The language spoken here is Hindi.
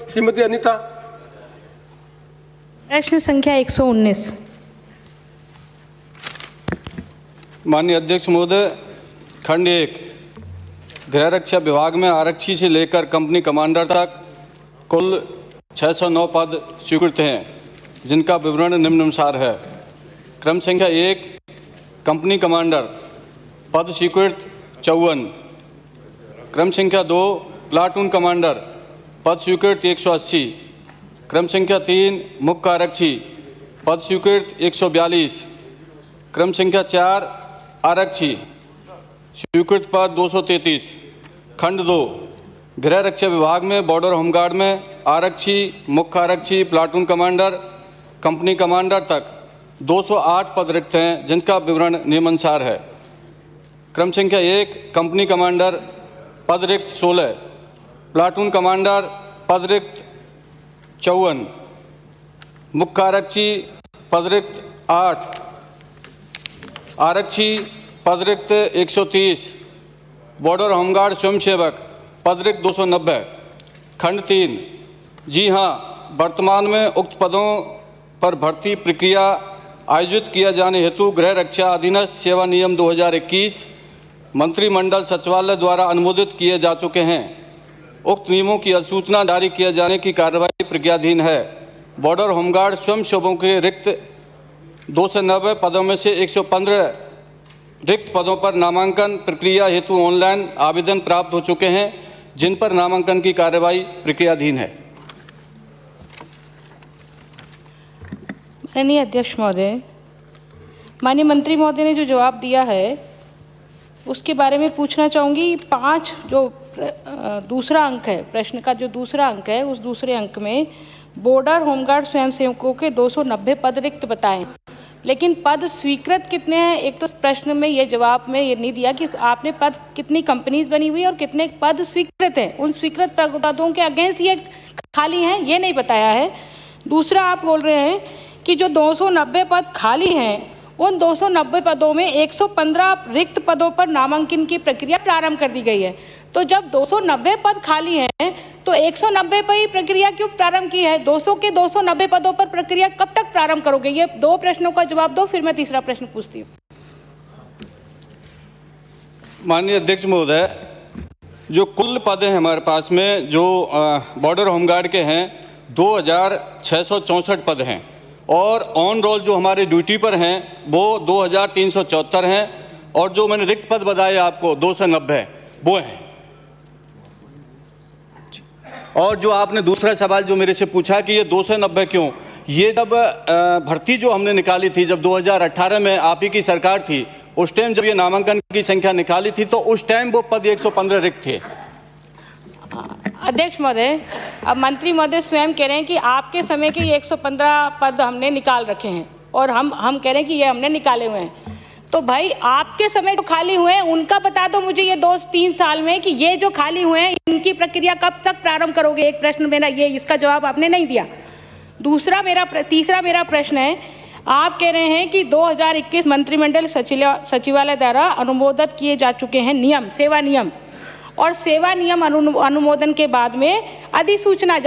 श्रीमती अनीता। प्रश्न संख्या 119। माननीय अध्यक्ष महोदय, खंड 1 गृह रक्षा विभाग में आरक्षी से लेकर कंपनी कमांडर तक कुल 609 पद स्वीकृत हैं, जिनका विवरण निम्नानुसार है। क्रम संख्या 1 कंपनी कमांडर पद स्वीकृत 54। क्रम संख्या 2 प्लाटून कमांडर पद स्वीकृत 180। क्रम संख्या 3 मुख्य आरक्षी पद स्वीकृत 142। क्रम संख्या 4 आरक्षी स्वीकृत पद 233। खंड 2 गृह रक्षा विभाग में बॉर्डर होमगार्ड में आरक्षी, मुख्य आरक्षी, प्लाटून कमांडर, कंपनी कमांडर तक 208 पद रिक्त हैं, जिनका विवरण निम्नानुसार है। क्रम संख्या 1 कंपनी कमांडर पद रिक्त 16। प्लाटून कमांडर पद रिक्त 54। मुख्य आरक्षी पद रिक्त 8। आरक्षी पद रिक्त 130। बॉर्डर होमगार्ड स्वयंसेवक पद रिक्त 290। खंड 3 जी हाँ, वर्तमान में उक्त पदों पर भर्ती प्रक्रिया आयोजित किया जाने हेतु गृह रक्षा अधीनस्थ सेवा नियम 2021 मंत्रिमंडल सचिवालय द्वारा अनुमोदित किए जा चुके हैं। उक्त नियमों की अधिसूचना जारी किए जाने की कार्रवाई प्रक्रियाधीन है। बॉर्डर होमगार्ड स्वयंसेवकों के रिक्त 290 पदों में से 115 रिक्त पदों पर नामांकन प्रक्रिया हेतु ऑनलाइन आवेदन प्राप्त हो चुके हैं, जिन पर नामांकन की कार्रवाई प्रक्रियाधीन है। माननीय अध्यक्ष महोदय, माननीय मंत्री महोदय ने जो जवाब दिया है उसके बारे में पूछना चाहूँगी। 5 जो दूसरा अंक है, प्रश्न का जो दूसरा अंक है, उस दूसरे अंक में बॉर्डर होमगार्ड स्वयंसेवकों के 290 पद रिक्त बताएं, लेकिन पद स्वीकृत कितने हैं? एक तो प्रश्न में ये जवाब में ये नहीं दिया कि आपने पद कितनी कंपनीज बनी हुई और कितने पद स्वीकृत हैं। उन स्वीकृत पदों के अगेंस्ट ये खाली हैं, ये नहीं बताया है। दूसरा, आप बोल रहे हैं कि जो 290 पद खाली हैं, उन 290 पदों में 115 रिक्त पदों पर नामांकन की प्रक्रिया प्रारंभ कर दी गई है। तो जब 290 पद खाली हैं तो 190 पर ही प्रक्रिया क्यों प्रारंभ की है? 200 के 290 पदों पर प्रक्रिया कब तक प्रारंभ करोगे? ये 2 प्रश्नों का जवाब दो, फिर मैं तीसरा प्रश्न पूछती हूँ। माननीय अध्यक्ष महोदय, जो कुल पद हैं हमारे पास में, जो बॉर्डर होमगार्ड के हैं 2664 पद हैं, और ऑन रोल जो हमारे ड्यूटी पर हैं वो 2374 हैं, और जो मैंने रिक्त पद बताए आपको 290 वो हैं। और जो आपने दूसरा सवाल जो मेरे से पूछा कि ये 290 क्यों, ये जब भर्ती जो हमने निकाली थी, जब 2018 में आप ही की सरकार थी, उस टाइम जब ये नामांकन की संख्या निकाली थी तो उस टाइम वो पद 115 रिक्त थे। अध्यक्ष महोदय, अब मंत्री महोदय स्वयं कह रहे हैं कि आपके समय के 115 पद हमने निकाल रखे हैं, और हम कह रहे हैं कि ये हमने निकाले हुए हैं। तो भाई, आपके समय जो खाली हुए हैं उनका बता दो मुझे, ये 2-3 साल में, कि ये जो खाली हुए हैं इनकी प्रक्रिया कब तक प्रारंभ करोगे? एक प्रश्न मेरा ये, इसका जवाब आपने नहीं दिया। तीसरा मेरा प्रश्न है, आप कह रहे हैं कि 2021 मंत्रिमंडल सचिवालय द्वारा अनुमोदित किए जा चुके हैं नियम, सेवा नियम, और सेवा नियम अनुमोदन के बाद में अधिसूचना